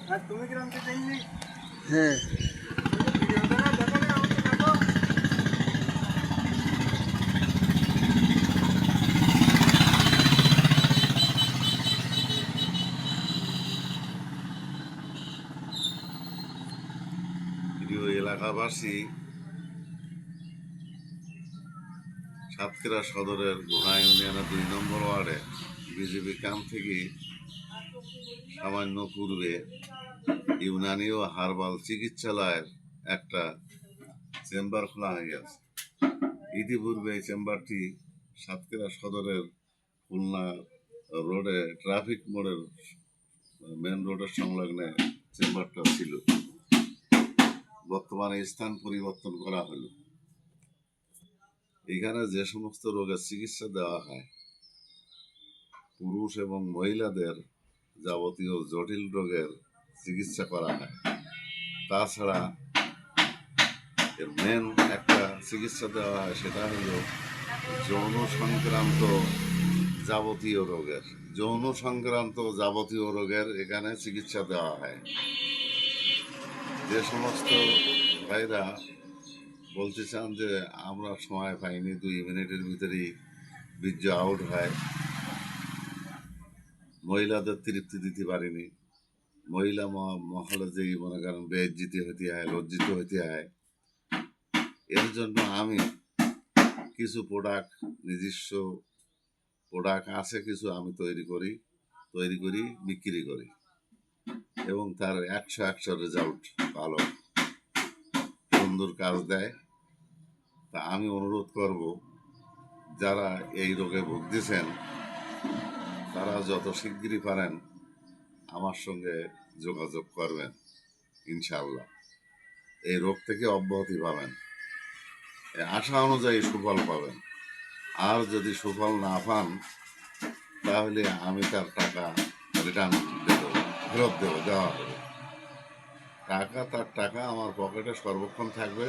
হ্যাঁ প্রিয় এলাকাবাসী, সাতক্ষীরা সদরের গোহা ইউনিয়নের 2 নম্বর ওয়ার্ডে বিজেপি ক্যাম্প থেকে সামান্য পূর্বে ইউনানি ও হার্বাল চিকিৎসালয়ের একটা চেম্বার খোলা হয়ে গেছে। ইতিপূর্বে এই চেম্বারটি সাতক্ষীরা সদরের খুলনা রোডে ট্রাফিক মোড়ের মেন রোডের সংলগ্নে চেম্বারটা ছিল। বর্তমানে স্থান পরিবর্তন করা হলো। এখানে যে সমস্ত রোগের চিকিৎসা দেওয়া হয়, পুরুষ এবং মহিলাদের যাবতীয় জটিল রোগের চিকিৎসা করা হয়। তাছাড়া এর মেন একটা চিকিৎসা দেওয়া হয়, সেটা হলো যৌন সংক্রান্ত যাবতীয় রোগের এখানে চিকিৎসা দেওয়া হয়। যে সমস্ত ভাইরা বলতে চান যে আমরা সময় পাইনি, 2 মিনিটের ভিতরেই বীর্য আউট হয়, মহিলাদের তৃপ্তি দিতে পারিনি, মহিলা মহলে যেই মনে করেন বেইজ্জতি হইতে হয়, লজ্জিত হইতে হয়, এর জন্য আমি কিছু নিজস্ব প্রোডাক্ট আছে, কিছু আমি তৈরি করি বিক্রি করি এবং তার 100 রেজাল্ট ভালো, সুন্দর কাজ দেয়। তা আমি অনুরোধ করব, যারা এই রোগে ভুগতেছেন তারা যত শিগগিরই পারেন আমার সঙ্গে যোগাযোগ করবেন। ইনশাআল্লাহ এই রোগ থেকে অব্যাহতি পাবেন, আশা অনুযায়ী সুফল পাবেন। আর যদি সুফল না পান তাহলে আমি তার টাকা রিটার্ন ফেরত দেওয়া হবে। তার টাকা আমার পকেটে সর্বক্ষণ থাকবে।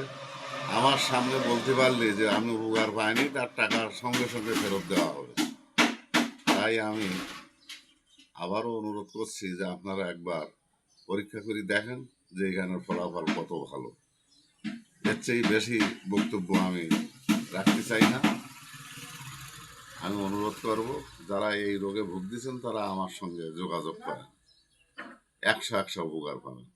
আমার সামনে বলতে পারলে যে আমি উপকার পাইনি, তার টাকা সঙ্গে সঙ্গে ফেরত দেওয়া হবে। তাই আমি আবারও অনুরোধ করছি যে আপনারা একবার পরীক্ষা করে দেখেন যে এখানের ফলাফল কত ভালো। এর চেয়ে বেশি বক্তব্য আমি রাখতে চাই না। আমি অনুরোধ করব, যারা এই রোগে ভুগতেছেন তারা আমার সঙ্গে যোগাযোগ করেন, 100 উপকার পাবেন।